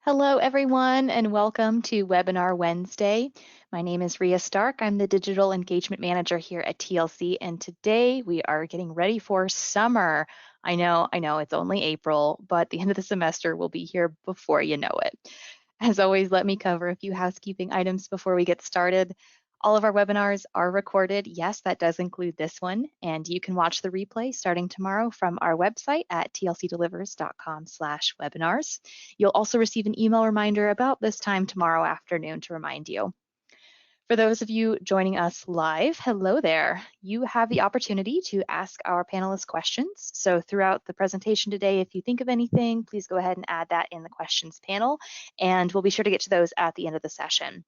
Hello, everyone, and welcome to Webinar Wednesday. My name is Ria Stark. I'm the Digital Engagement Manager here at TLC, and today we are getting ready for summer. I know, it's only April, but the end of the semester will be here before you know it. As always, let me cover a few housekeeping items before we get started. All of our webinars are recorded. Yes, that does include this one, and you can watch the replay starting tomorrow from our website at tlcdelivers.com/webinars. You'll also receive an email reminder about this time tomorrow afternoon to remind you. For those of you joining us live, hello there. You have the opportunity to ask our panelists questions. So throughout the presentation today, if you think of anything, please go ahead and add that in the questions panel, and we'll be sure to get to those at the end of the session.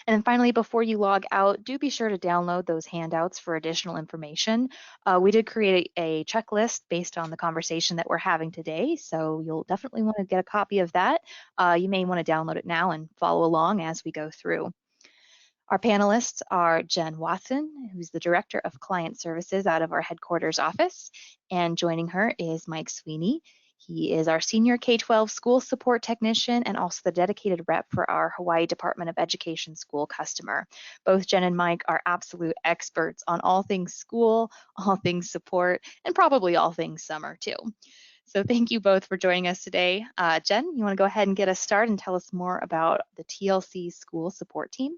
And then finally, before you log out, do be sure to download those handouts for additional information. We did create a checklist based on the conversation that we're having today, so you'll definitely want to get a copy of that. You may want to download it now and follow along as we go through. Our panelists are Jen Watson, who's the Director of Client Services out of our headquarters office, and joining her is Mike Sweeney. He is our Senior K-12 School Support Technician and also the dedicated rep for our Hawaii Department of Education school customer. Both Jen and Mike are absolute experts on all things school, all things support, and probably all things summer too. So thank you both for joining us today. Jen, you want to go ahead and get us started and tell us more about the TLC School Support Team?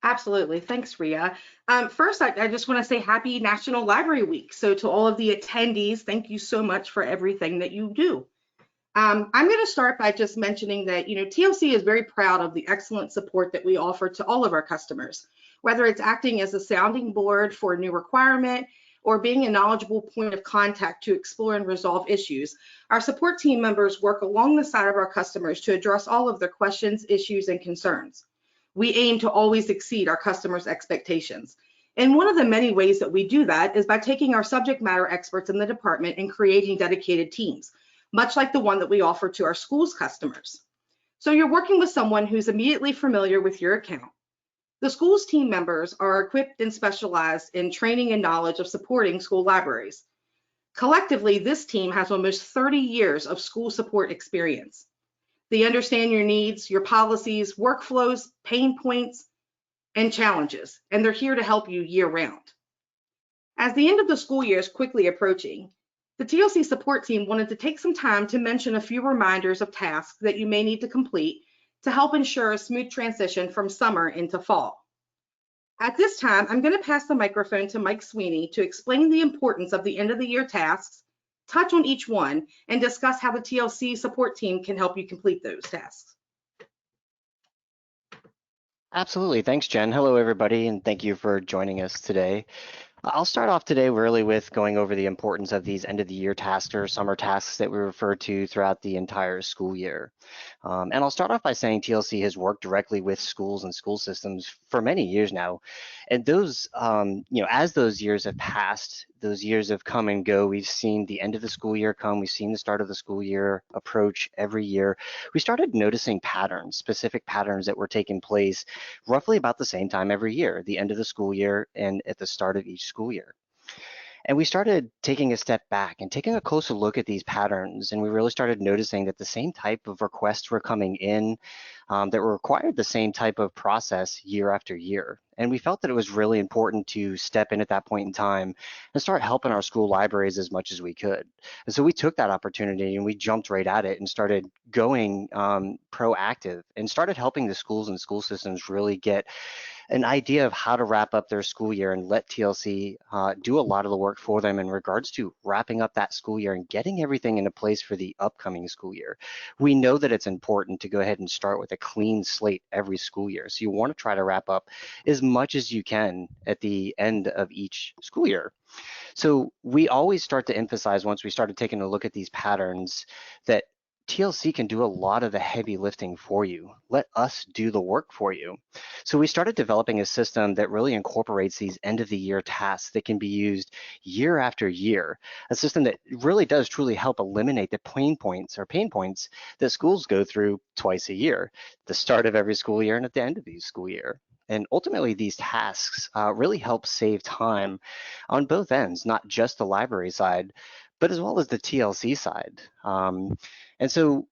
Absolutely. Thanks, Ria. First, I just want to say happy National Library Week. So to all of the attendees, thank you so much for everything that you do. I'm going to start by just mentioning that, TLC is very proud of the excellent support that we offer to all of our customers, whether it's acting as a sounding board for a new requirement or being a knowledgeable point of contact to explore and resolve issues. Our support team members work along the side of our customers to address all of their questions, issues, and concerns. We aim to always exceed our customers' expectations. And one of the many ways that we do that is by taking our subject matter experts in the department and creating dedicated teams, much like the one that we offer to our schools customers. So you're working with someone who's immediately familiar with your account. The schools team members are equipped and specialized in training and knowledge of supporting school libraries. Collectively, this team has almost 30 years of school support experience. They understand your needs, your policies, workflows, pain points, and challenges, and they're here to help you year-round. As the end of the school year is quickly approaching, the TLC support team wanted to take some time to mention a few reminders of tasks that you may need to complete to help ensure a smooth transition from summer into fall. At this time, I'm going to pass the microphone to Mike Sweeney to explain the importance of the end of the year tasks, touch on each one, and discuss how the TLC support team can help you complete those tasks. Absolutely. Thanks, Jen. Hello, everybody, and thank you for joining us today. I'll start off today really with going over the importance of these end of the year tasks or summer tasks that we refer to throughout the entire school year. And I'll start off by saying TLC has worked directly with schools and school systems for many years now. And those, as those years have passed, those years have come and go. We've seen the end of the school year come. We've seen the start of the school year approach every year. We started noticing patterns, specific patterns that were taking place roughly about the same time every year, the end of the school year and at the start of each school year. And we started taking a step back and taking a closer look at these patterns, and we really started noticing that the same type of requests were coming in that required the same type of process year after year. And we felt that it was really important to step in at that point in time and start helping our school libraries as much as we could. And so we took that opportunity and we jumped right at it and started going proactive and started helping the schools and school systems really get an idea of how to wrap up their school year and let TLC do a lot of the work for them in regards to wrapping up that school year and getting everything into place for the upcoming school year. We know that it's important to go ahead and start with a clean slate every school year. So you want to try to wrap up as much as you can at the end of each school year. So we always start to emphasize, once we started taking a look at these patterns, that TLC can do a lot of the heavy lifting for you. Let us do the work for you. So we started developing a system that really incorporates these end of the year tasks that can be used year after year, a system that really does truly help eliminate the pain points that schools go through twice a year, the start of every school year and at the end of each school year. And ultimately, these tasks really help save time on both ends, not just the library side, but as well as the TLC side. And so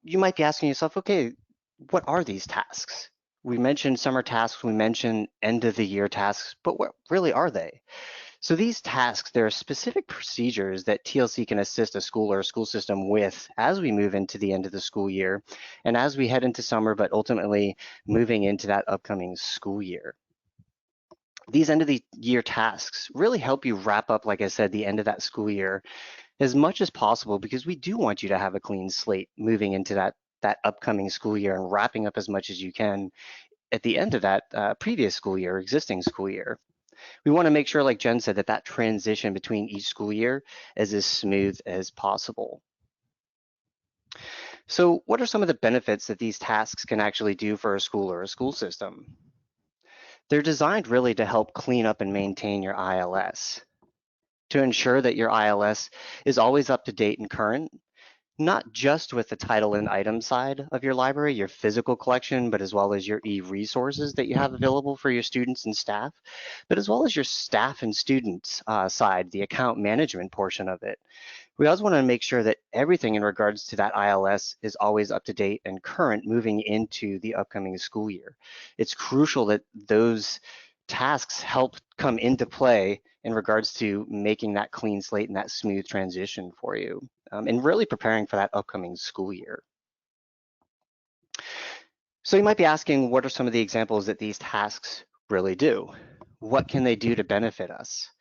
you might be asking yourself, okay, what are these tasks? We mentioned summer tasks, we mentioned end of the year tasks, but what really are they? So these tasks, there are specific procedures that TLC can assist a school or a school system with as we move into the end of the school year and as we head into summer, but ultimately moving into that upcoming school year. These end of the year tasks really help you wrap up, like I said, the end of that school year as much as possible, because we do want you to have a clean slate moving into that upcoming school year and wrapping up as much as you can at the end of that previous school year, existing school year. We want to make sure, like Jen said, that that transition between each school year is as smooth as possible. So what are some of the benefits that these tasks can actually do for a school or a school system? They're designed really to help clean up and maintain your ILS, to ensure that your ILS is always up to date and current, not just with the title and item side of your library, your physical collection, but as well as your e-resources that you have available for your students and staff, but as well as your staff and students side, the account management portion of it. We also want to make sure that everything in regards to that ILS is always up to date and current moving into the upcoming school year. It's crucial that those tasks help come into play in regards to making that clean slate and that smooth transition for you, and really preparing for that upcoming school year. So you might be asking, what are some of the examples that these tasks really do? What can they do to benefit us?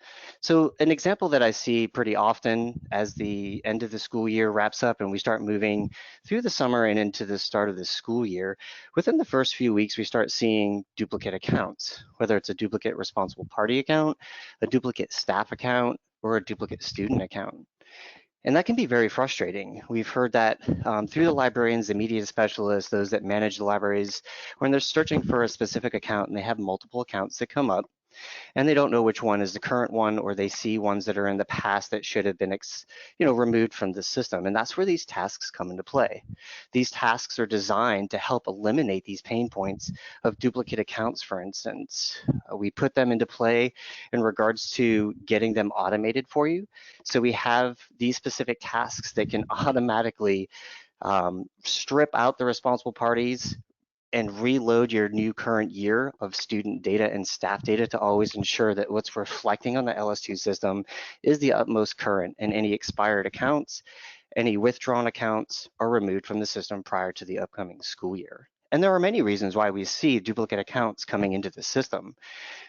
So an example that I see pretty often as the end of the school year wraps up and we start moving through the summer and into the start of the school year, within the first few weeks, we start seeing duplicate accounts, whether it's a duplicate responsible party account, a duplicate staff account, or a duplicate student account. And that can be very frustrating. We've heard that through the librarians, the media specialists, those that manage the libraries, when they're searching for a specific account and they have multiple accounts that come up, and they don't know which one is the current one, or they see ones that are in the past that should have been removed from the system. And that's where these tasks come into play. These tasks are designed to help eliminate these pain points of duplicate accounts, for instance. We put them into play in regards to getting them automated for you. So we have these specific tasks that can automatically strip out the responsible parties and reload your new current year of student data and staff data to always ensure that what's reflecting on the LS2 system is the utmost current, and any expired accounts, any withdrawn accounts are removed from the system prior to the upcoming school year. And there are many reasons why we see duplicate accounts coming into the system.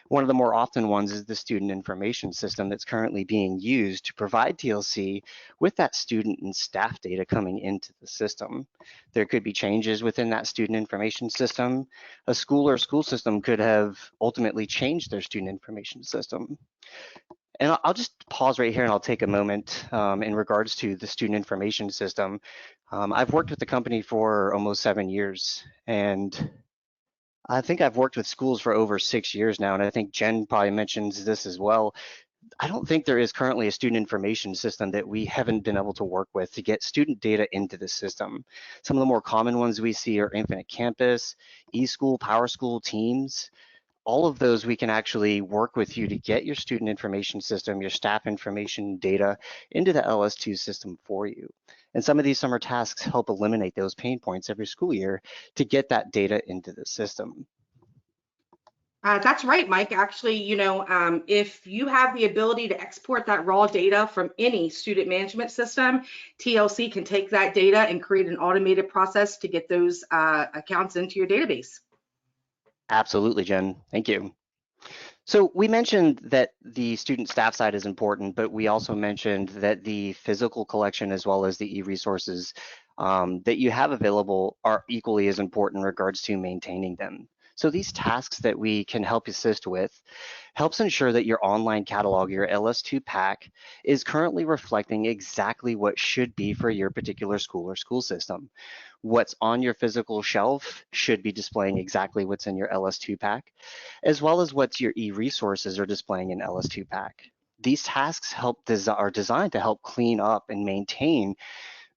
One of the more often ones is the student information system that's currently being used to provide TLC with that student and staff data coming into the system. There could be changes within that student information system. A school or school system could have ultimately changed their student information system. And I'll just pause right here and I'll take a moment in regards to the student information system. I've worked with the company for almost 7 years, and I think I've worked with schools for over 6 years now, and I think Jen probably mentions this as well. I don't think there is currently a student information system that we haven't been able to work with to get student data into the system. Some of the more common ones we see are Infinite Campus, eSchool, PowerSchool, Teams. All of those we can actually work with you to get your student information system, your staff information data into the LS2 system for you. And some of these summer tasks help eliminate those pain points every school year to get that data into the system. That's right, Mike. Actually, if you have the ability to export that raw data from any student management system, TLC can take that data and create an automated process to get those accounts into your database. Absolutely, Jen. Thank you. So we mentioned that the student staff side is important, but we also mentioned that the physical collection as well as the e-resources that you have available are equally as important in regards to maintaining them. So these tasks that we can help assist with helps ensure that your online catalog, your LS2 pack, is currently reflecting exactly what should be for your particular school or school system. What's on your physical shelf should be displaying exactly what's in your LS2 pack, as well as what your e-resources are displaying in LS2 pack. These tasks are designed to help clean up and maintain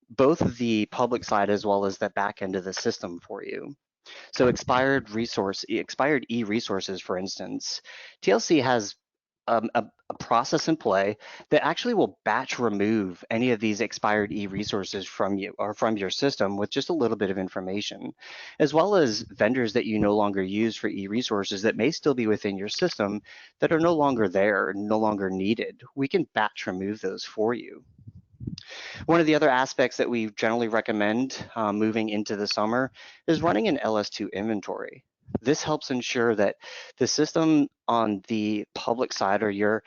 both the public side as well as the back end of the system for you. So expired e-resources, for instance, TLC has a process in play that actually will batch remove any of these expired e-resources from you or from your system with just a little bit of information, as well as vendors that you no longer use for e-resources that may still be within your system that are no longer there, no longer needed. We can batch remove those for you. One of the other aspects that we generally recommend moving into the summer is running an LS2 inventory. This helps ensure that the system on the public side, or your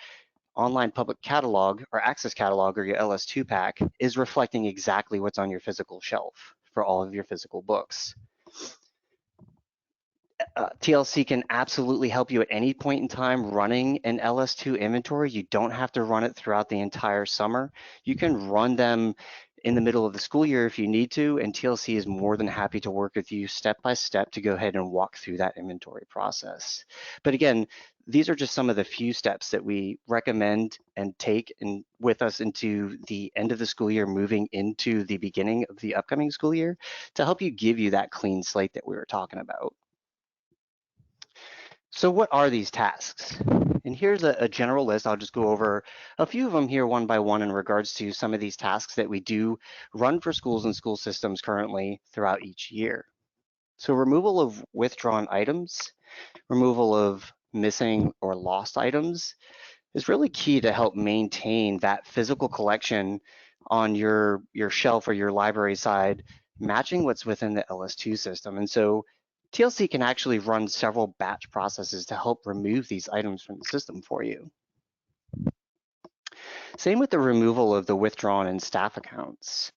online public catalog or access catalog, or your LS2 pack, is reflecting exactly what's on your physical shelf for all of your physical books. TLC can absolutely help you at any point in time running an LS2 inventory. You don't have to run it throughout the entire summer. You can run them in the middle of the school year if you need to, and TLC is more than happy to work with you step by step to go ahead and walk through that inventory process. But again, these are just some of the few steps that we recommend and take with us into the end of the school year, moving into the beginning of the upcoming school year, to help you give you that clean slate that we were talking about. So what are these tasks? And here's a general list. I'll just go over a few of them here one by one in regards to some of these tasks that we do run for schools and school systems currently throughout each year. So removal of withdrawn items, removal of missing or lost items is really key to help maintain that physical collection on your shelf or your library side, matching what's within the LS2 system. And so TLC can actually run several batch processes to help remove these items from the system for you. Same with the removal of the withdrawn and staff accounts.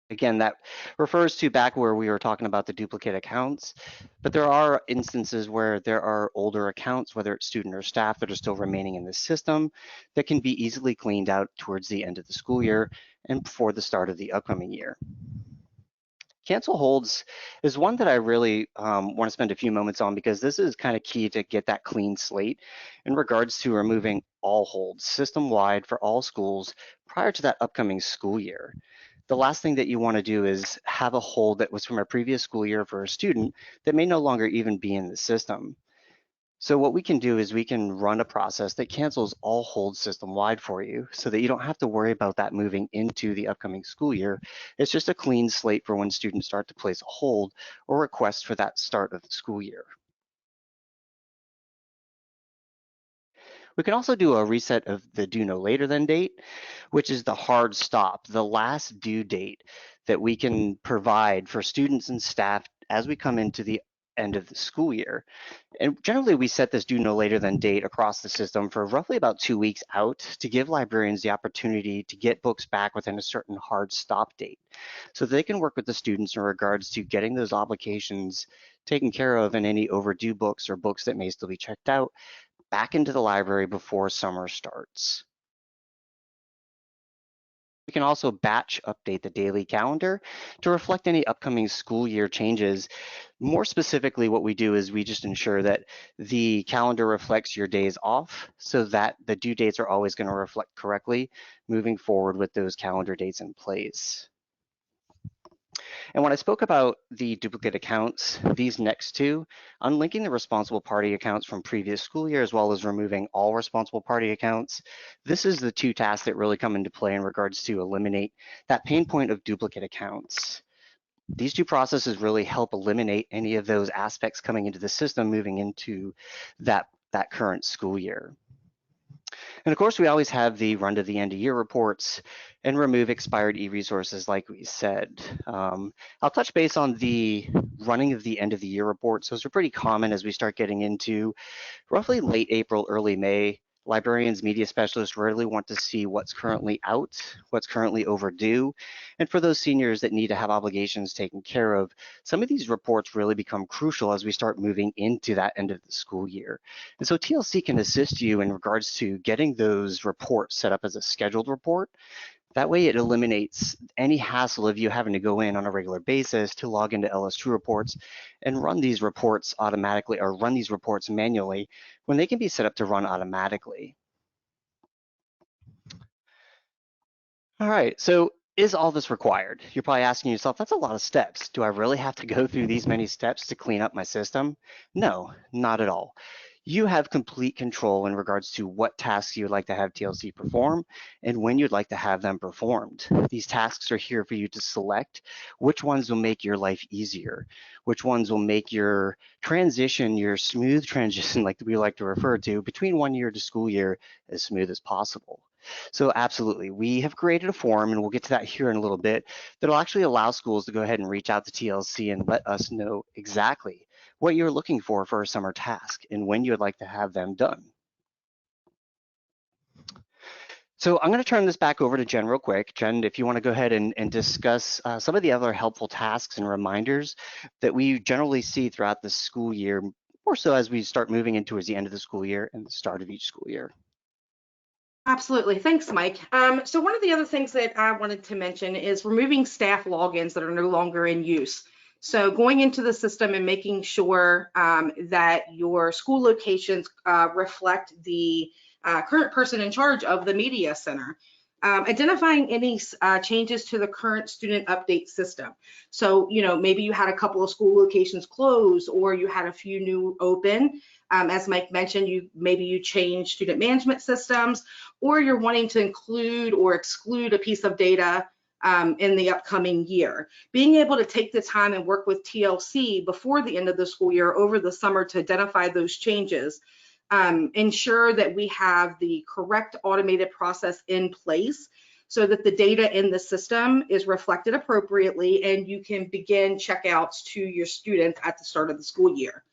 Again, that refers to back where we were talking about the duplicate accounts, but there are instances where there are older accounts, whether it's student or staff, that are still remaining in the system that can be easily cleaned out towards the end of the school year and before the start of the upcoming year. Cancel holds is one that I really want to spend a few moments on, because this is kind of key to get that clean slate in regards to removing all holds system-wide for all schools prior to that upcoming school year. The last thing that you want to do is have a hold that was from a previous school year for a student that may no longer even be in the system. So what we can do is we can run a process that cancels all holds system-wide for you, so that you don't have to worry about that moving into the upcoming school year. It's just a clean slate for when students start to place a hold or request for that start of the school year. We can also do a reset of the due no later than date, which is the hard stop, the last due date that we can provide for students and staff as we come into the end of the school year. And generally we set this due no later than date across the system for roughly about 2 weeks out to give librarians the opportunity to get books back within a certain hard stop date, so they can work with the students in regards to getting those obligations taken care of and any overdue books or books that may still be checked out back into the library before summer starts. We can also batch update the daily calendar to reflect any upcoming school year changes. More specifically, what we do is we just ensure that the calendar reflects your days off, so that the due dates are always going to reflect correctly moving forward with those calendar dates in place. And when I spoke about the duplicate accounts, these next two, unlinking the responsible party accounts from previous school year, as well as removing all responsible party accounts, this is the two tasks that really come into play in regards to eliminate that pain point of duplicate accounts. These two processes really help eliminate any of those aspects coming into the system moving into that current school year. And of course, we always have the run to the end of year reports and remove expired e-resources like we said. I'll touch base on the running of the end of the year reports. Those are pretty common as we start getting into roughly late April, early May. Librarians, media specialists rarely want to see what's currently out, what's currently overdue. And for those seniors that need to have obligations taken care of, some of these reports really become crucial as we start moving into that end of the school year. And so TLC can assist you in regards to getting those reports set up as a scheduled report. That way it eliminates any hassle of you having to go in on a regular basis to log into LS2 reports and run these reports automatically, or run these reports manually, when they can be set up to run automatically. All right, so is all this required? You're probably asking yourself, that's a lot of steps. Do I really have to go through these many steps to clean up my system? No, not at all. You have complete control in regards to what tasks you would like to have TLC perform and when you'd like to have them performed. These tasks are here for you to select which ones will make your life easier, which ones will make your transition, your smooth transition, like we like to refer to, between 1 year to school year as smooth as possible. So absolutely, we have created a form, and we'll get to that here in a little bit, that'll actually allow schools to go ahead and reach out to TLC and let us know exactly what you're looking for a summer task and when you would like to have them done. So I'm going to turn this back over to Jen real quick. Jen, if you want to go ahead and discuss some of the other helpful tasks and reminders that we generally see throughout the school year, more so as we start moving in towards the end of the school year and the start of each school year. Absolutely. Thanks, Mike. So one of the other things that I wanted to mention is removing staff logins that are no longer in use. So going into the system and making sure that your school locations reflect the current person in charge of the media center. Identifying any changes to the current student update system. So, maybe you had a couple of school locations close or you had a few new open. As Mike mentioned, maybe you change student management systems, or you're wanting to include or exclude a piece of data in the upcoming year. Being able to take the time and work with TLC before the end of the school year over the summer to identify those changes, ensure that we have the correct automated process in place so that the data in the system is reflected appropriately and you can begin checkouts to your students at the start of the school year.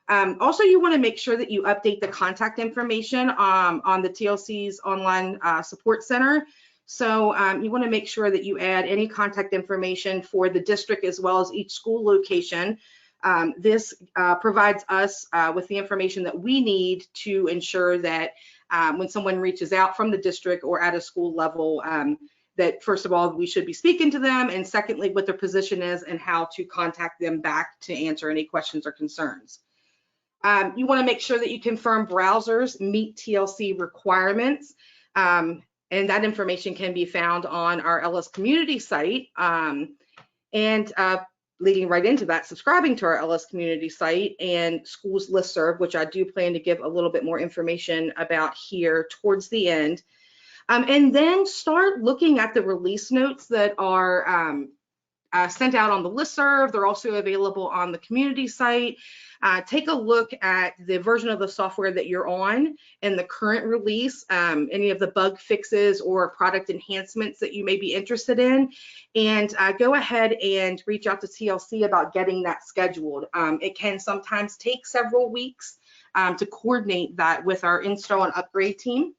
Also, you want to make sure that you update the contact information on the TLC's online support center. So you want to make sure that you add any contact information for the district as well as each school location. This provides us with the information that we need to ensure that when someone reaches out from the district or at a school level, that first of all, we should be speaking to them, and secondly, what their position is and how to contact them back to answer any questions or concerns. You want to make sure that you confirm browsers meet TLC requirements, and that information can be found on our LS community site. Leading right into that, subscribing to our LS community site and schools listserv, which I do plan to give a little bit more information about here towards the end. And then start looking at the release notes that are sent out on the listserv. They're also available on the community site. Take a look at the version of the software that you're on and the current release, any of the bug fixes or product enhancements that you may be interested in, and go ahead and reach out to TLC about getting that scheduled. It can sometimes take several weeks to coordinate that with our install and upgrade team.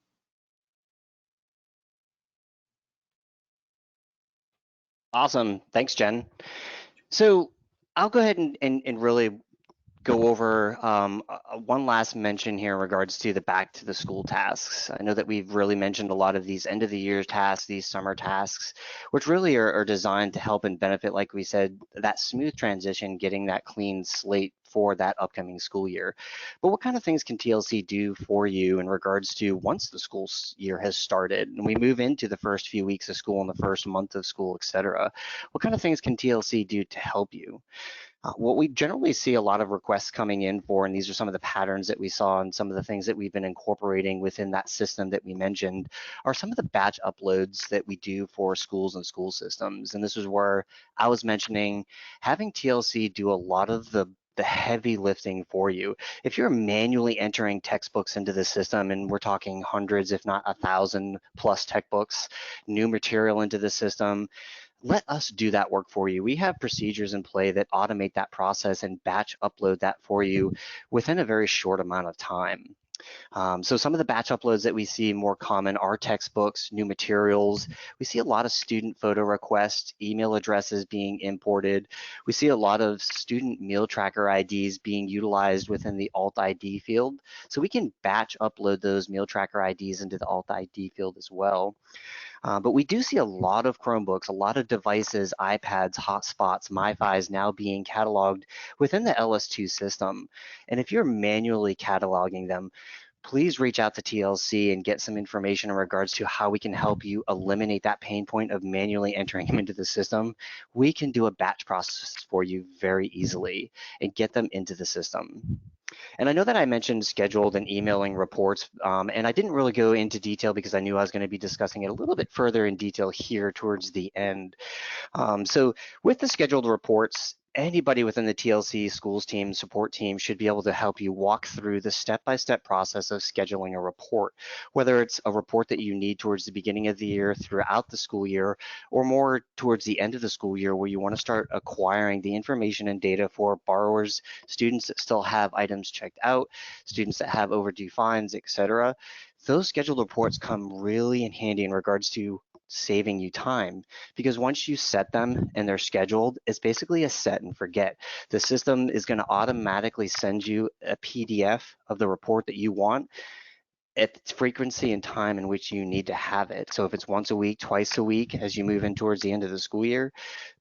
Awesome. Thanks, Jen. So I'll go ahead and really go over one last mention here in regards to the back to the school tasks. I know that we've really mentioned a lot of these end of the year tasks, these summer tasks, which really are designed to help and benefit, like we said, that smooth transition, getting that clean slate for that upcoming school year. But what kind of things can TLC do for you in regards to once the school year has started and we move into the first few weeks of school and the first month of school, et cetera? What kind of things can TLC do to help you? What we generally see a lot of requests coming in for, and these are some of the patterns that we saw and some of the things that we've been incorporating within that system that we mentioned, are some of the batch uploads that we do for schools and school systems. And this is where I was mentioning having TLC do a lot of the heavy lifting for you. If you're manually entering textbooks into the system, and we're talking hundreds, if not 1,000 plus textbooks, new material into the system, let us do that work for you. We have procedures in play that automate that process and batch upload that for you within a very short amount of time. So some of the batch uploads that we see more common are textbooks, new materials. We see a lot of student photo requests, email addresses being imported. We see a lot of student meal tracker IDs being utilized within the alt ID field. So we can batch upload those meal tracker IDs into the alt ID field as well. But we do see a lot of Chromebooks, a lot of devices, iPads, hotspots, MiFis now being cataloged within the LS2 system. And if you're manually cataloging them, please reach out to TLC and get some information in regards to how we can help you eliminate that pain point of manually entering them into the system. We can do a batch process for you very easily and get them into the system. And I know that I mentioned scheduled and emailing reports, and I didn't really go into detail because I knew I was going to be discussing it a little bit further in detail here towards the end. So with the scheduled reports, anybody within the TLC schools team, support team should be able to help you walk through the step-by-step process of scheduling a report, whether it's a report that you need towards the beginning of the year, throughout the school year, or more towards the end of the school year where you want to start acquiring the information and data for borrowers, students that still have items checked out, students that have overdue fines, etc. Those scheduled reports come really in handy in regards to saving you time, because once you set them and they're scheduled, it's basically a set and forget. The system is going to automatically send you a PDF of the report that you want at its frequency and time in which you need to have it. So if it's once a week, twice a week, as you move in towards the end of the school year,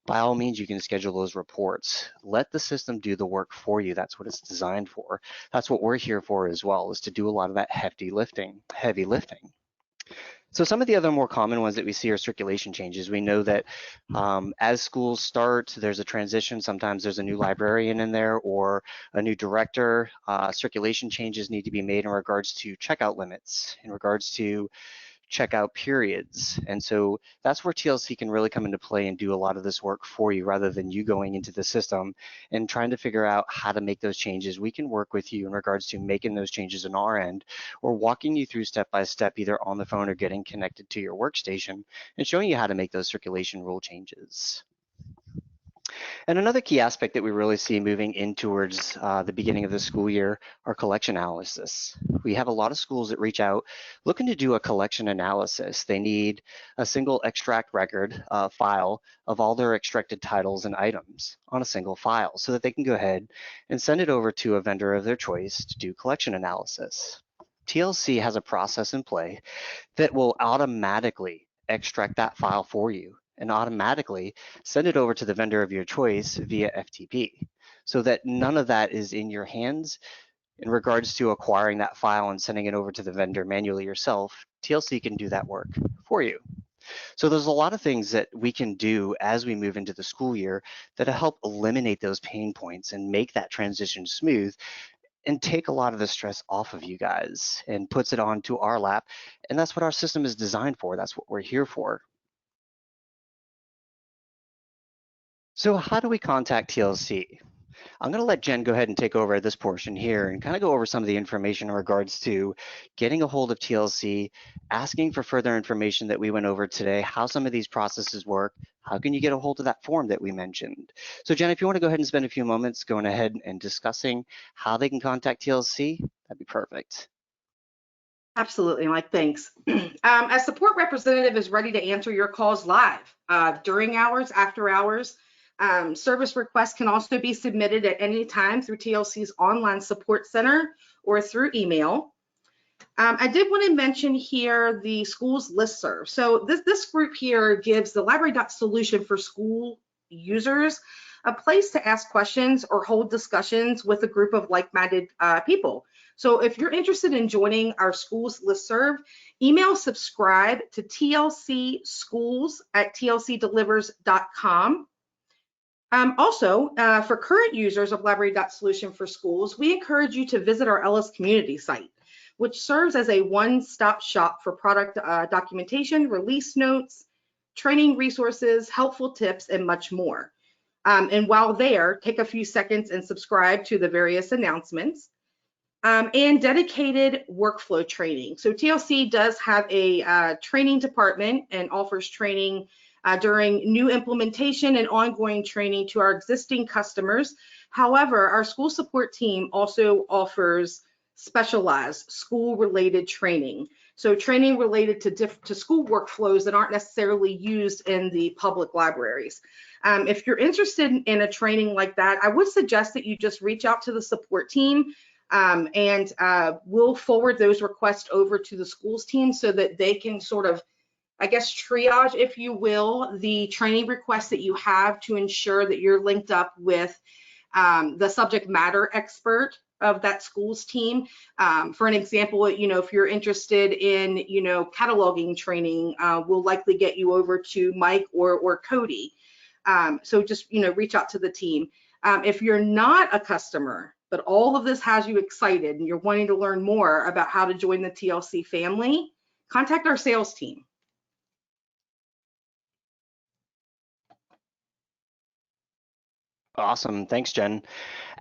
by all means, you can schedule those reports. Let the system do the work for you. That's what it's designed for. That's what we're here for as well, is to do a lot of that heavy lifting. So some of the other more common ones that we see are circulation changes. We know that as schools start, there's a transition. Sometimes there's a new librarian in there or a new director. Circulation changes need to be made in regards to checkout limits, in regards to checkout periods. And so that's where TLC can really come into play and do a lot of this work for you rather than you going into the system and trying to figure out how to make those changes. We can work with you in regards to making those changes on our end or walking you through step by step, either on the phone or getting connected to your workstation and showing you how to make those circulation rule changes. And another key aspect that we really see moving in towards the beginning of the school year are collection analysis. We have a lot of schools that reach out looking to do a collection analysis. They need a single extract record file of all their extracted titles and items on a single file so that they can go ahead and send it over to a vendor of their choice to do collection analysis. TLC has a process in play that will automatically extract that file for you and automatically send it over to the vendor of your choice via FTP, so that none of that is in your hands in regards to acquiring that file and sending it over to the vendor manually yourself. TLC can do that work for you. So there's a lot of things that we can do as we move into the school year that help eliminate those pain points and make that transition smooth and take a lot of the stress off of you guys and puts it onto our lap. And that's what our system is designed for. That's what we're here for. So how do we contact TLC? I'm going to let Jen go ahead and take over this portion here and kind of go over some of the information in regards to getting a hold of TLC, asking for further information that we went over today, how some of these processes work, how can you get a hold of that form that we mentioned. So Jen, if you want to go ahead and spend a few moments going ahead and discussing how they can contact TLC, that'd be perfect. Absolutely, Mike, thanks. A support representative is ready to answer your calls live during hours, after hours. Service requests can also be submitted at any time through TLC's online support center or through email. I did want to mention here the schools listserv. So this group here gives the library.solution for school users a place to ask questions or hold discussions with a group of like-minded people. So if you're interested in joining our schools listserv, email subscribe to tlcschools@tlcdelivers.com. Also, for current users of library.solution for schools, we encourage you to visit our Ellis community site, which serves as a one-stop shop for product documentation, release notes, training resources, helpful tips, and much more. And while there, take a few seconds and subscribe to the various announcements and dedicated workflow training. So TLC does have a training department and offers training during new implementation and ongoing training to our existing customers. However, our school support team also offers specialized school-related training. So training related to school workflows that aren't necessarily used in the public libraries. If you're interested in a training like that, I would suggest that you just reach out to the support team and we'll forward those requests over to the schools team so that they can sort of, I guess, triage, if you will, the training requests that you have to ensure that you're linked up with the subject matter expert of that schools team. For an example, if you're interested in, cataloging training, we'll likely get you over to Mike or Cody. So just, reach out to the team. If you're not a customer but all of this has you excited and you're wanting to learn more about how to join the TLC family, contact our sales team. Awesome. Thanks, Jen.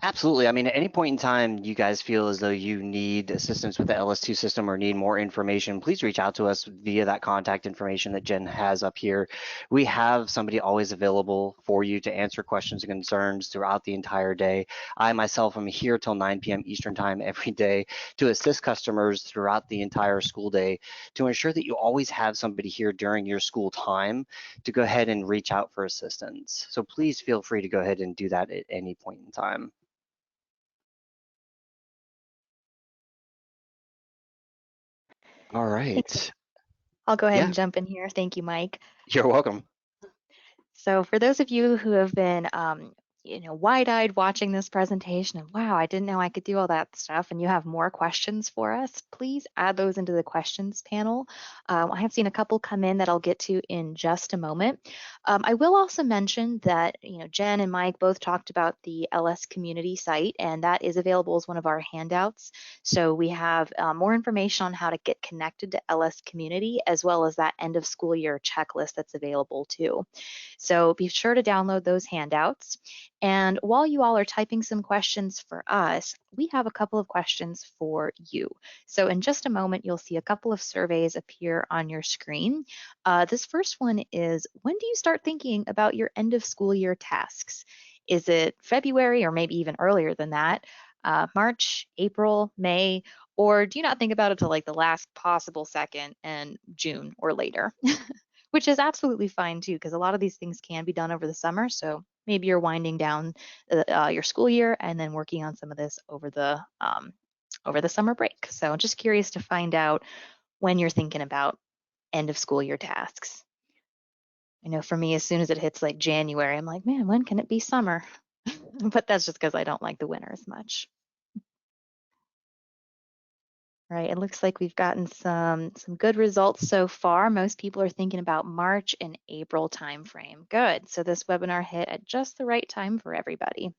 Absolutely. I mean, at any point in time you guys feel as though you need assistance with the LS2 system or need more information, please reach out to us via that contact information that Jen has up here. We have somebody always available for you to answer questions and concerns throughout the entire day. I myself am here till 9 p.m. Eastern time every day to assist customers throughout the entire school day to ensure that you always have somebody here during your school time to go ahead and reach out for assistance. So please feel free to go ahead and do that at any point in time. All Thanks. right. I'll go ahead Yeah, and jump in here. Thank you, Mike. you're welcome. So for those of you who have been, wide-eyed watching this presentation and wow, I didn't know I could do all that stuff, and you have more questions for us, please add those into the questions panel. I have seen a couple come in that I'll get to in just a moment. I will also mention that, Jen and Mike both talked about the LS community site, and that is available as one of our handouts. So we have more information on how to get connected to LS community, as well as that end of school year checklist that's available too. So be sure to download those handouts. And while you all are typing some questions for us, we have a couple of questions for you. So in just a moment, you'll see a couple of surveys appear on your screen. This first one is, when do you start thinking about your end of school year tasks? Is it February or maybe even earlier than that? March, April, May, or do you not think about it till like the last possible second and June or later? Which is absolutely fine too, because a lot of these things can be done over the summer. So maybe you're winding down your school year and then working on some of this over the summer break. So just curious to find out when you're thinking about end of school year tasks. I know for me, as soon as it hits like January, I'm like, man, when can it be summer? But that's just because I don't like the winter as much. Right, it looks like we've gotten some good results so far. Most people are thinking about March and April timeframe. Good. So this webinar hit at just the right time for everybody.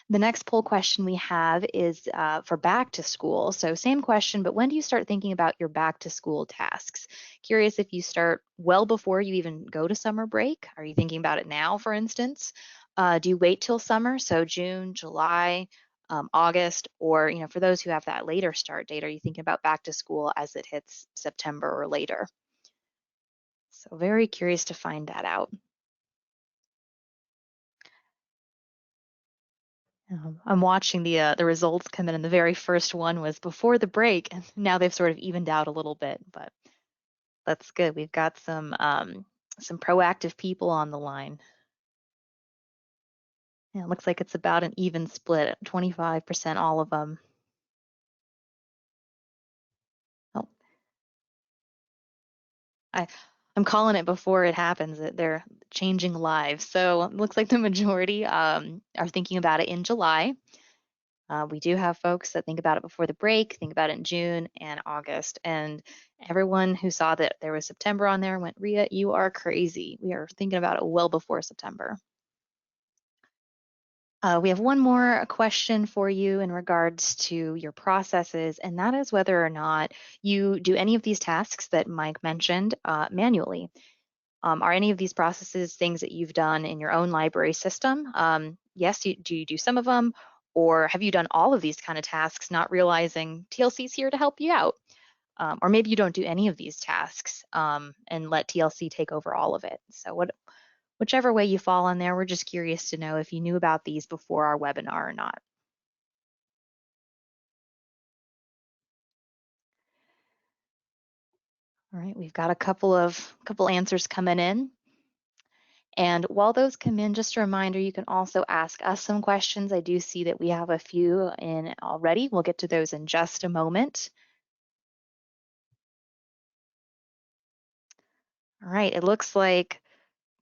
The next poll question we have is for back to school. So same question, but when do you start thinking about your back to school tasks? Curious if you start well before you even go to summer break. Are you thinking about it now, for instance? Do you wait till summer? So June, July, August, or for those who have that later start date, are you thinking about back to school as it hits September or later? So very curious to find that out. I'm watching the results come in, and the very first one was before the break, and now they've sort of evened out a little bit, but that's good. We've got some proactive people on the line. Yeah, it looks like it's about an even split, 25% all of them. Oh, I'm calling it before it happens that they're changing lives. So it looks like the majority are thinking about it in July. We do have folks that think about it before the break, think about it in June and August. And everyone who saw that there was September on there went, Ria, you are crazy. We are thinking about it well before September. We have one more question for you in regards to your processes, and that is whether or not you do any of these tasks that Mike mentioned manually. Are any of these processes things that you've done in your own library system? Yes, do you do some of them? Or have you done all of these kind of tasks, not realizing TLC is here to help you out? Or maybe you don't do any of these tasks and let TLC take over all of it. So whichever way you fall on there, we're just curious to know if you knew about these before our webinar or not. All right, we've got a couple answers coming in. And while those come in, just a reminder, you can also ask us some questions. I do see that we have a few in already. We'll get to those in just a moment. All right, it looks like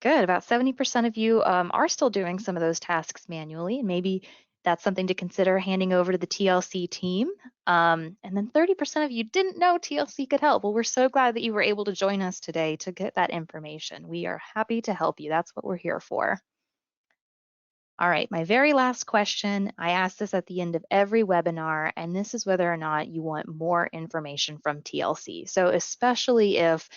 good. About 70% of you are still doing some of those tasks manually. Maybe that's something to consider handing over to the TLC team. And then 30% of you didn't know TLC could help. Well, we're so glad that you were able to join us today to get that information. We are happy to help you. That's what we're here for. All right, my very last question. I ask this at the end of every webinar, and this is whether or not you want more information from TLC. So especially if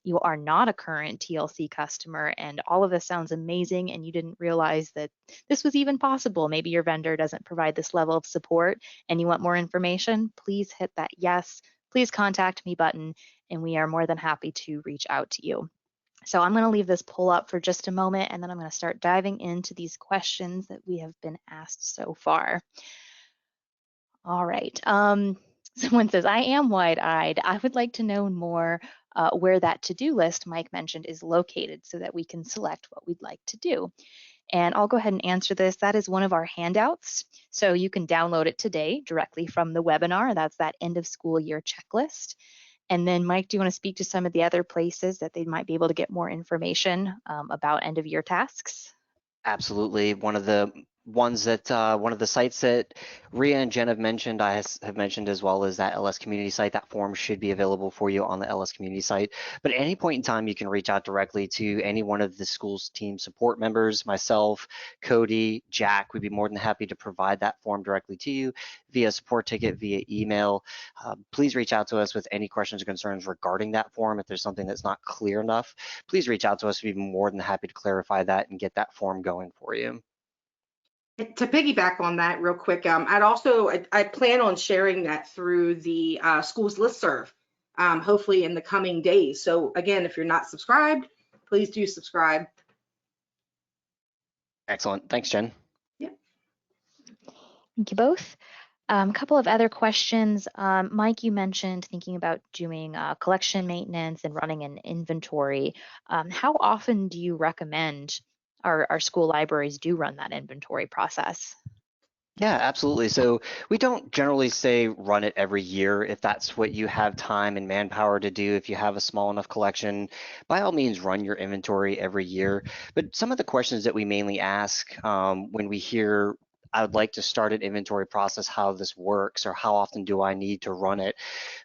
you are not a current TLC customer and all of this sounds amazing and you didn't realize that this was even possible. Maybe your vendor doesn't provide this level of support and you want more information, please hit that yes, please contact me button, and we are more than happy to reach out to you. So I'm going to leave this poll up for just a moment, and then I'm going to start diving into these questions that we have been asked so far. All right. Someone says, I am wide-eyed. I would like to know more where that to-do list Mike mentioned is located so that we can select what we'd like to do. And I'll go ahead and answer this. That is one of our handouts. So you can download it today directly from the webinar. That's that end of school year checklist. And then, Mike, do you want to speak to some of the other places that they might be able to get more information about end of year tasks? Absolutely. One of the sites that Ria and Jen have mentioned, have mentioned as well, as that LS community site. That form should be available for you on the LS community site. But at any point in time, you can reach out directly to any one of the school's team support members, myself, Cody, Jack. We'd be more than happy to provide that form directly to you via support ticket, via email. Please reach out to us with any questions or concerns regarding that form. If there's something that's not clear enough, please reach out to us. We'd be more than happy to clarify that and get that form going for you. To piggyback on that real quick, I plan on sharing that through the school's listserv, hopefully in the coming days. So again, if you're not subscribed, please do subscribe. Excellent. Thanks, Jen. Yeah. Thank you both. A couple of other questions. Mike, you mentioned thinking about doing collection maintenance and running an inventory. How often do you recommend our school libraries do run that inventory process? Yeah, absolutely. So we don't generally say run it every year. If that's what you have time and manpower to do, if you have a small enough collection, by all means, run your inventory every year. But some of the questions that we mainly ask when we hear, I would like to start an inventory process, how this works, or how often do I need to run it?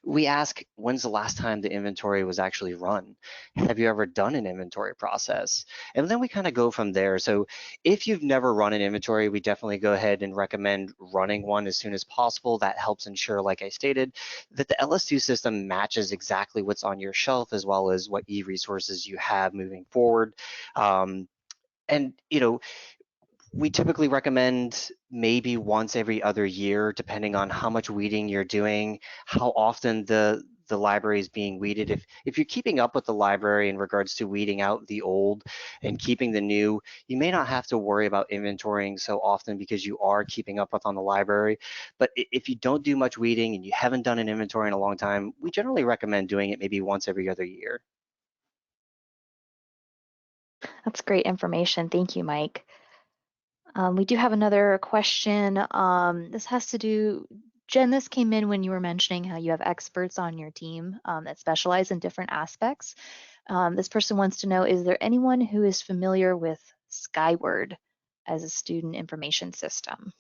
We ask, when's the last time the inventory was actually run? Have you ever done an inventory process? And then we kind of go from there. So if you've never run an inventory, we definitely go ahead and recommend running one as soon as possible. That helps ensure, like I stated, that the LS2 system matches exactly what's on your shelf as well as what e-resources you have moving forward. And we typically recommend maybe once every other year, depending on how much weeding you're doing, how often the library is being weeded. If you're keeping up with the library in regards to weeding out the old and keeping the new, you may not have to worry about inventorying so often because you are keeping up with on the library. But if you don't do much weeding and you haven't done an inventory in a long time, we generally recommend doing it maybe once every other year. That's great information. Thank you, Mike. We do have another question. This has to do, Jen, this came in when you were mentioning how you have experts on your team that specialize in different aspects. This person wants to know, is there anyone who is familiar with Skyward as a student information system?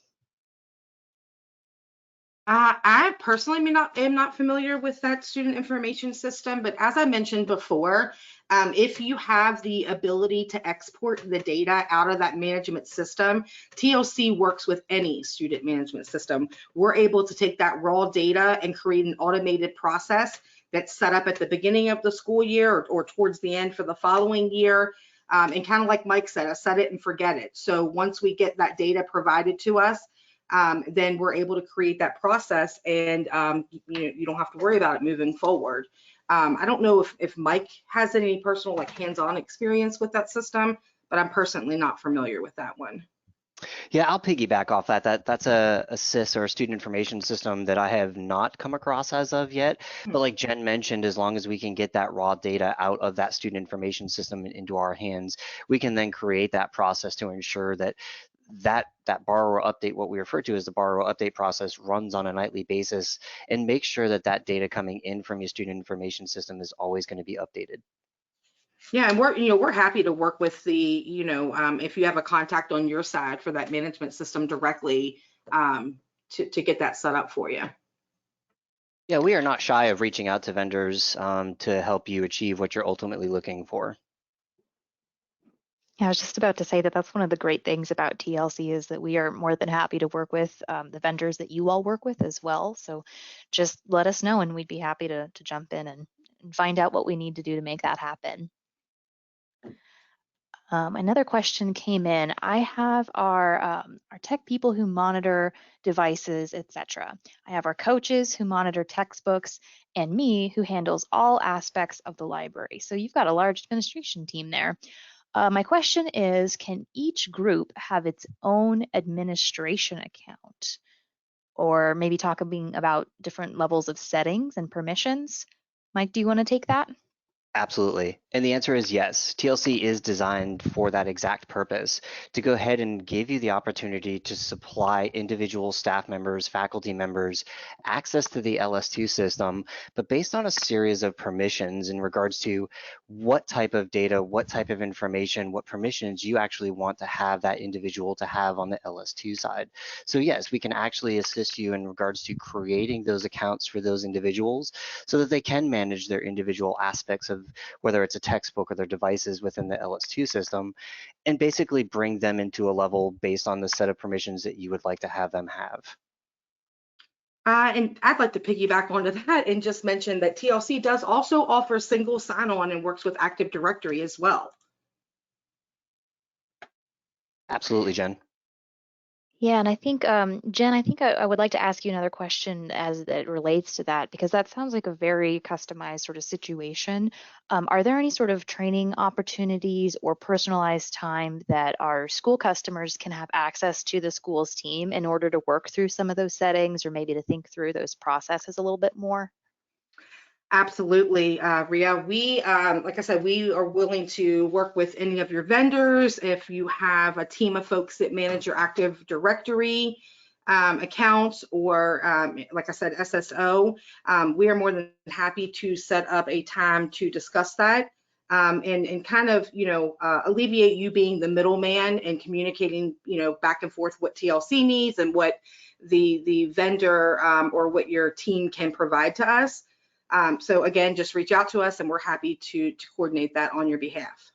I personally am not familiar with that student information system, but as I mentioned before, if you have the ability to export the data out of that management system, TLC works with any student management system. We're able to take that raw data and create an automated process that's set up at the beginning of the school year or towards the end for the following year. And kind of like Mike said, I set it and forget it. So once we get that data provided to us, then we're able to create that process and you don't have to worry about it moving forward. I don't know if Mike has any personal hands-on experience with that system, but I'm personally not familiar with that one. Yeah, I'll piggyback off that. That's a SIS or a student information system that I have not come across as of yet. But like Jen mentioned, as long as we can get that raw data out of that student information system and into our hands, we can then create that process to ensure that that borrower update, what we refer to as the borrower update process, runs on a nightly basis and make sure that that data coming in from your student information system is always going to be updated. Yeah, and we're happy to work with the if you have a contact on your side for that management system directly to get that set up for you. Yeah, we are not shy of reaching out to vendors to help you achieve what you're ultimately looking for. Yeah, I was just about to say that that's one of the great things about TLC is that we are more than happy to work with the vendors that you all work with as well. So just let us know and we'd be happy to jump in and find out what we need to do to make that happen. Another question came in. I have our tech people who monitor devices, etc. I have our coaches who monitor textbooks, and me who handles all aspects of the library. So you've got a large administration team there. My question is, can each group have its own administration account? Or maybe talking about different levels of settings and permissions? Mike, do you want to take that? Absolutely. And the answer is yes. TLC is designed for that exact purpose, to go ahead and give you the opportunity to supply individual staff members, faculty members, access to the LS2 system, but based on a series of permissions in regards to what type of data, what type of information, what permissions you actually want to have that individual to have on the LS2 side. So yes, we can actually assist you in regards to creating those accounts for those individuals so that they can manage their individual aspects of whether it's a textbook or their devices within the LS2 system, and basically bring them into a level based on the set of permissions that you would like to have them have. And I'd like to piggyback onto that and just mention that TLC does also offer single sign-on and works with Active Directory as well. Absolutely, Jen. Yeah, and I think, Jen, I think I would like to ask you another question as it relates to that, because that sounds like a very customized sort of situation. Are there any sort of training opportunities or personalized time that our school customers can have access to the school's team in order to work through some of those settings or maybe to think through those processes a little bit more? Absolutely, Ria. We, like I said, we are willing to work with any of your vendors. If you have a team of folks that manage your Active Directory accounts or, like I said, SSO, we are more than happy to set up a time to discuss that and kind of, alleviate you being the middleman and communicating, back and forth what TLC needs and what the vendor or what your team can provide to us. So again, just reach out to us and we're happy to coordinate that on your behalf.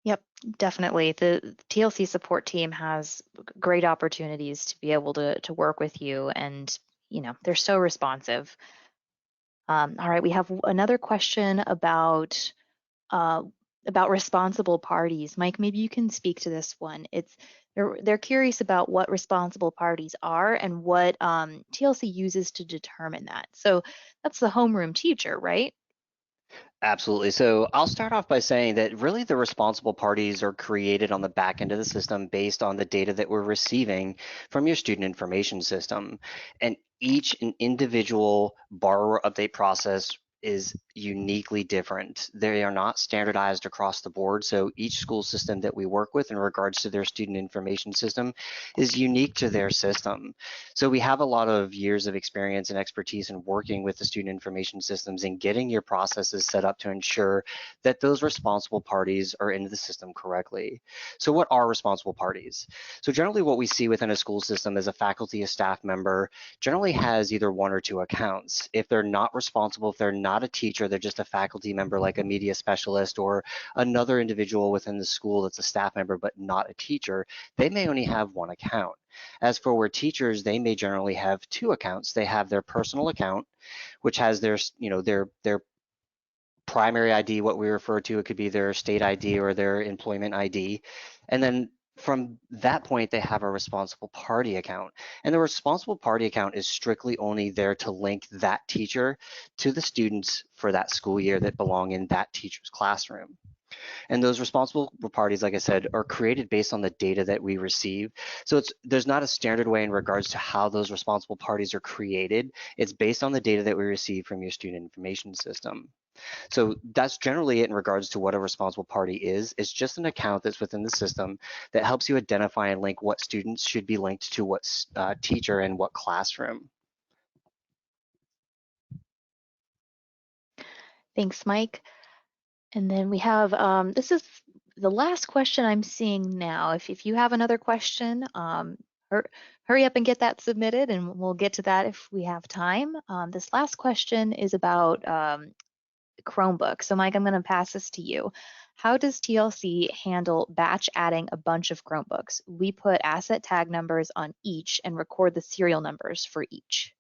Yep, definitely. The TLC support team has great opportunities to be able to work with you, and they're so responsive. All right, we have another question uh, about responsible parties. Mike, maybe you can speak to this one. They're curious about what responsible parties are and what TLC uses to determine that. So that's the homeroom teacher, right? Absolutely. So I'll start off by saying that really the responsible parties are created on the back end of the system based on the data that we're receiving from your student information system. And each individual borrower update process is uniquely different. They are not standardized across the board. So each school system that we work with in regards to their student information system is unique to their system. So we have a lot of years of experience and expertise in working with the student information systems and getting your processes set up to ensure that those responsible parties are into the system correctly. So what are responsible parties? So generally what we see within a school system is a faculty, a staff member generally has either one or two accounts. If they're not responsible, if they're not a teacher, they're just a faculty member like a media specialist or another individual within the school that's a staff member but not a teacher, they may only have one account. As for where teachers, they may generally have two accounts. They have their personal account, which has their primary ID, what we refer to, it could be their state ID or their employment ID. And then from that point, they have a responsible party account. And the responsible party account is strictly only there to link that teacher to the students for that school year that belong in that teacher's classroom. And those responsible parties, like I said, are created based on the data that we receive. So there's not a standard way in regards to how those responsible parties are created. It's based on the data that we receive from your student information system. So that's generally it in regards to what a responsible party is. It's just an account that's within the system that helps you identify and link what students should be linked to what teacher and what classroom. Thanks, Mike. And then we have, this is the last question I'm seeing now. If you have another question, hurry up and get that submitted and we'll get to that if we have time. This last question is about Chromebook. So Mike, I'm going to pass this to you. How does TLC handle batch adding a bunch of Chromebooks? We put asset tag numbers on each and record the serial numbers for each.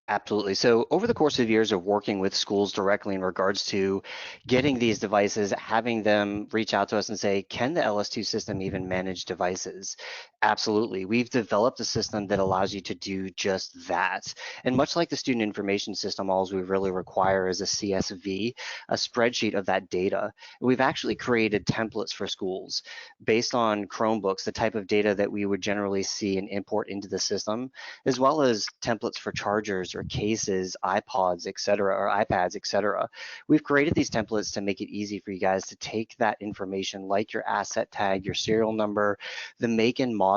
Absolutely. So over the course of years of working with schools directly in regards to getting these devices, having them reach out to us and say, can the LS2 system even manage devices? Absolutely. We've developed a system that allows you to do just that. And much like the student information system, all we really require is a CSV, a spreadsheet of that data. We've actually created templates for schools based on Chromebooks, the type of data that we would generally see and import into the system, as well as templates for chargers or cases, iPods, etc., or iPads, etc. We've created these templates to make it easy for you guys to take that information like your asset tag, your serial number, the make and model,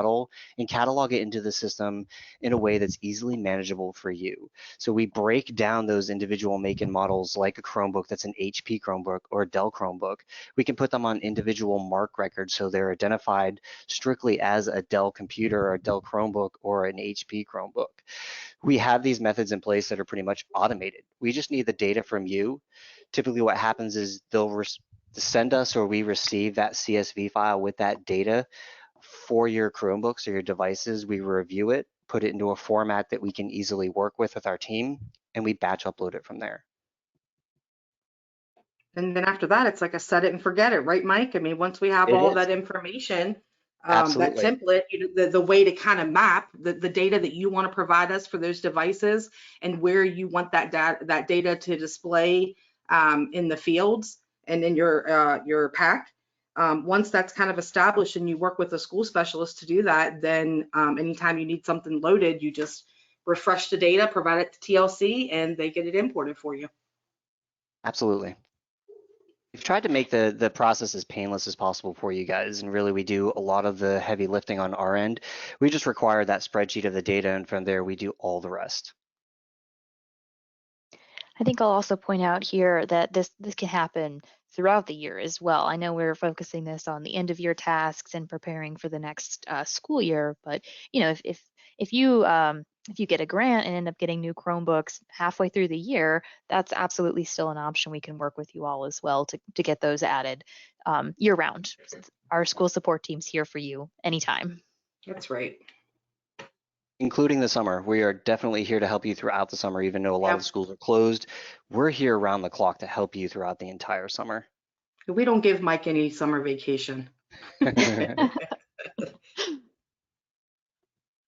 and catalog it into the system in a way that's easily manageable for you. So we break down those individual make and models like a Chromebook that's an HP Chromebook or a Dell Chromebook. We can put them on individual mark records so they're identified strictly as a Dell computer or a Dell Chromebook or an HP Chromebook. We have these methods in place that are pretty much automated. We just need the data from you. Typically what happens is they'll send us or we receive that CSV file with that data for your Chromebooks or your devices. We review it, put it into a format that we can easily work with our team, and we batch upload it from there. And then after that, it's like a set it and forget it, right, Mike? I mean, once we have It all is. that information, that Absolutely. template, the way to kind of map the data that you want to provide us for those devices and where you want that data to display in the fields and in your pack. Once that's kind of established and you work with a school specialist to do that, then anytime you need something loaded, you just refresh the data, provide it to TLC, and they get it imported for you. Absolutely. We've tried to make the process as painless as possible for you guys, and really we do a lot of the heavy lifting on our end. We just require that spreadsheet of the data, and from there we do all the rest. I think I'll also point out here that this can happen throughout the year as well. I know we're focusing this on the end of year tasks and preparing for the next school year, but you know, if you get a grant and end up getting new Chromebooks halfway through the year, that's absolutely still an option. We can work with you all as well to get those added year round. Our school support team's here for you anytime. That's right. Including the summer. We are definitely here to help you throughout the summer, even though a lot of Yep. the schools are closed. We're here around the clock to help you throughout the entire summer. We don't give Mike any summer vacation.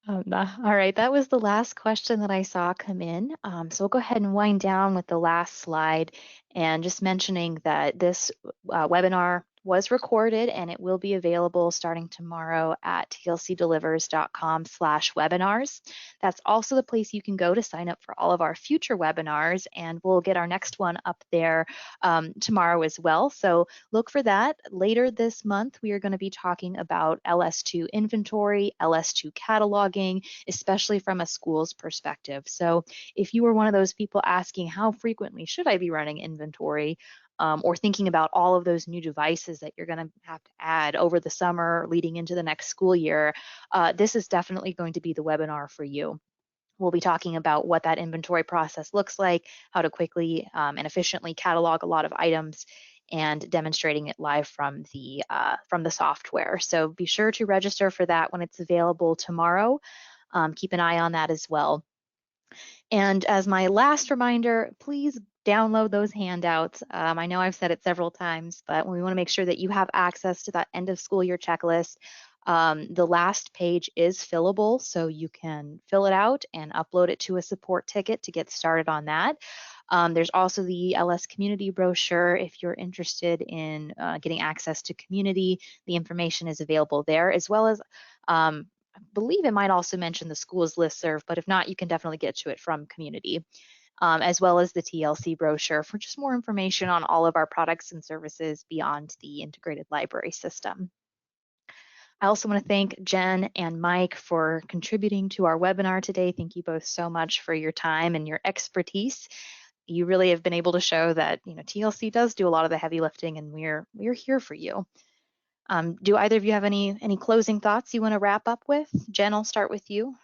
All right, that was the last question that I saw come in. So we'll go ahead and wind down with the last slide and just mentioning that this webinar was recorded and it will be available starting tomorrow at tlcdelivers.com/webinars. That's also the place you can go to sign up for all of our future webinars, and we'll get our next one up there tomorrow as well. So look for that. Later this month, we are going to be talking about LS2 inventory, LS2 cataloging, especially from a school's perspective. So if you were one of those people asking how frequently should I be running inventory, or thinking about all of those new devices that you're going to have to add over the summer leading into the next school year, this is definitely going to be the webinar for you. We'll be talking about what that inventory process looks like, how to quickly and efficiently catalog a lot of items, and demonstrating it live from the software. So be sure to register for that when it's available tomorrow. Keep an eye on that as well. And as my last reminder, please download those handouts. I know I've said it several times, but we want to make sure that you have access to that end of school year checklist. The last page is fillable, so you can fill it out and upload it to a support ticket to get started on that. There's also the LS community brochure. If you're interested in getting access to community, the information is available there, as well as I believe it might also mention the school's listserv, but if not, you can definitely get to it from community, as well as the TLC brochure for just more information on all of our products and services beyond the integrated library system. I also want to thank Jen and Mike for contributing to our webinar today. Thank you both so much for your time and your expertise. You really have been able to show that TLC does do a lot of the heavy lifting, and we're here for you. Do either of you have any closing thoughts you want to wrap up with? Jen, I'll start with you.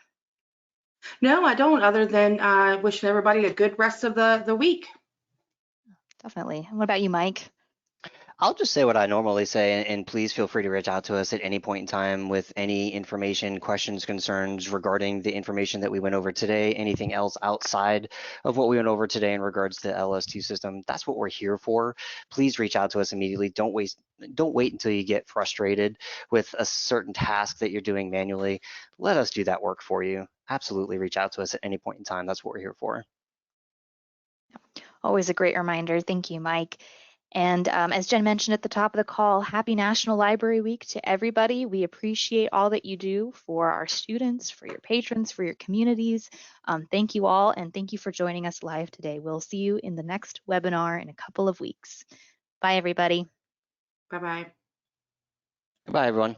No, I don't, other than wishing everybody a good rest of the week. Definitely. And what about you, Mike? I'll just say what I normally say, and please feel free to reach out to us at any point in time with any information, questions, concerns regarding the information that we went over today, anything else outside of what we went over today in regards to the LS2 system. That's what we're here for. Please reach out to us immediately. Don't wait until you get frustrated with a certain task that you're doing manually. Let us do that work for you. Absolutely reach out to us at any point in time. That's what we're here for. Always a great reminder. Thank you, Mike. And as Jen mentioned at the top of the call, happy National Library Week to everybody. We appreciate all that you do for our students, for your patrons, for your communities. Thank you all, and thank you for joining us live today. We'll see you in the next webinar in a couple of weeks. Bye, everybody. Bye-bye. Goodbye, everyone.